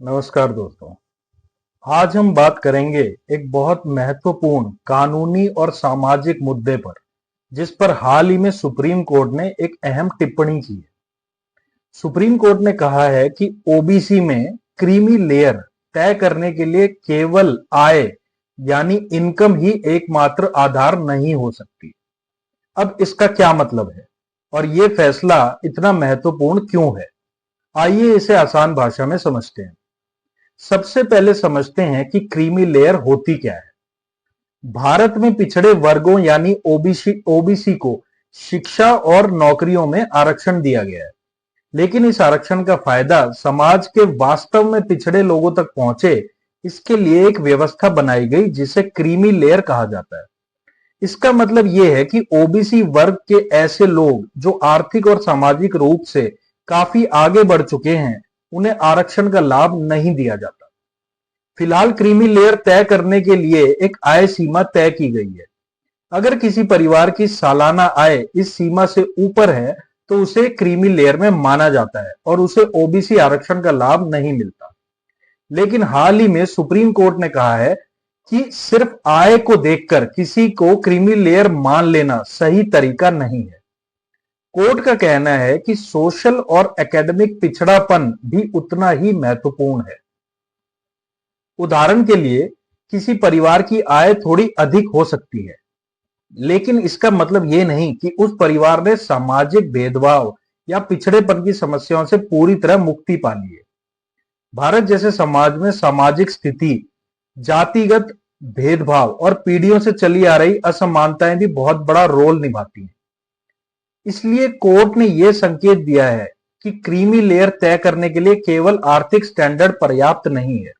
नमस्कार दोस्तों। आज हम बात करेंगे एक बहुत महत्वपूर्ण कानूनी और सामाजिक मुद्दे पर, जिस पर हाल ही में सुप्रीम कोर्ट ने एक अहम टिप्पणी की है। सुप्रीम कोर्ट ने कहा है कि ओबीसी में क्रीमी लेयर तय करने के लिए केवल आय यानी इनकम ही एकमात्र आधार नहीं हो सकती। अब इसका क्या मतलब है और ये फैसला इतना महत्वपूर्ण क्यों है? आइए इसे आसान भाषा में समझते हैं। सबसे पहले समझते हैं कि क्रीमी लेयर होती क्या है। भारत में पिछड़े वर्गों यानी ओबीसी को शिक्षा और नौकरियों में आरक्षण दिया गया है, लेकिन इस आरक्षण का फायदा समाज के वास्तव में पिछड़े लोगों तक पहुंचे, इसके लिए एक व्यवस्था बनाई गई जिसे क्रीमी लेयर कहा जाता है। इसका मतलब यह है कि ओबीसी वर्ग के ऐसे लोग जो आर्थिक और सामाजिक रूप से काफी आगे बढ़ चुके हैं, उन्हें आरक्षण का लाभ नहीं दिया जाता। फिलहाल क्रीमी लेयर तय करने के लिए एक आय सीमा तय की गई है। अगर किसी परिवार की सालाना आय इस सीमा से ऊपर है तो उसे क्रीमी लेयर में माना जाता है और उसे ओबीसी आरक्षण का लाभ नहीं मिलता। लेकिन हाल ही में सुप्रीम कोर्ट ने कहा है कि सिर्फ आय को देखकर किसी को क्रीमी लेयर मान लेना सही तरीका नहीं है। कोर्ट का कहना है कि सोशल और एकेडमिक पिछड़ापन भी उतना ही महत्वपूर्ण है। उदाहरण के लिए किसी परिवार की आय थोड़ी अधिक हो सकती है, लेकिन इसका मतलब यह नहीं कि उस परिवार ने सामाजिक भेदभाव या पिछड़ेपन की समस्याओं से पूरी तरह मुक्ति पा ली है। भारत जैसे समाज में सामाजिक स्थिति, जातिगत भेदभाव और पीढ़ियों से चली आ रही असमानताएं भी बहुत बड़ा रोल निभाती हैं। इसलिए कोर्ट ने यह संकेत दिया है कि क्रीमी लेयर तय करने के लिए केवल आर्थिक स्टैंडर्ड पर्याप्त नहीं है।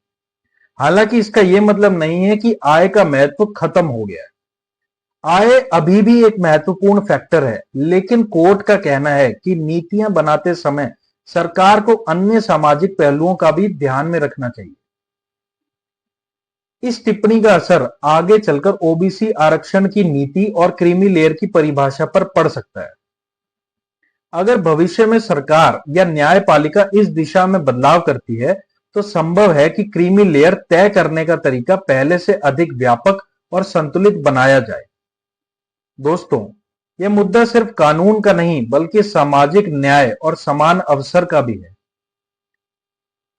हालांकि इसका यह मतलब नहीं है कि आय का महत्व खत्म हो गया है। आय अभी भी एक महत्वपूर्ण फैक्टर है, लेकिन कोर्ट का कहना है कि नीतियां बनाते समय सरकार को अन्य सामाजिक पहलुओं का भी ध्यान में रखना चाहिए। इस टिप्पणी का असर आगे चलकर ओबीसी आरक्षण की नीति और क्रीमी लेयर की परिभाषा पर पड़ सकता है। अगर भविष्य में सरकार या न्यायपालिका इस दिशा में बदलाव करती है तो संभव है कि क्रीमी लेयर तय करने का तरीका पहले से अधिक व्यापक और संतुलित बनाया जाए। दोस्तों, यह मुद्दा सिर्फ कानून का नहीं बल्कि सामाजिक न्याय और समान अवसर का भी है।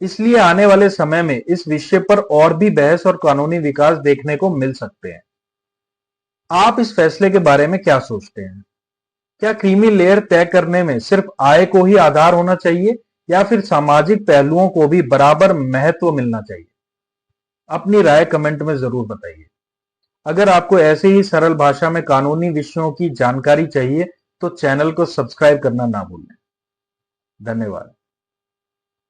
इसलिए आने वाले समय में इस विषय पर और भी बहस और कानूनी विकास देखने को मिल सकते हैं। आप इस फैसले के बारे में क्या सोचते हैं? क्या क्रीमी लेयर तय करने में सिर्फ आय को ही आधार होना चाहिए या फिर सामाजिक पहलुओं को भी बराबर महत्व मिलना चाहिए? अपनी राय कमेंट में जरूर बताइए। अगर आपको ऐसे ही सरल भाषा में कानूनी विषयों की जानकारी चाहिए तो चैनल को सब्सक्राइब करना ना भूलें। धन्यवाद।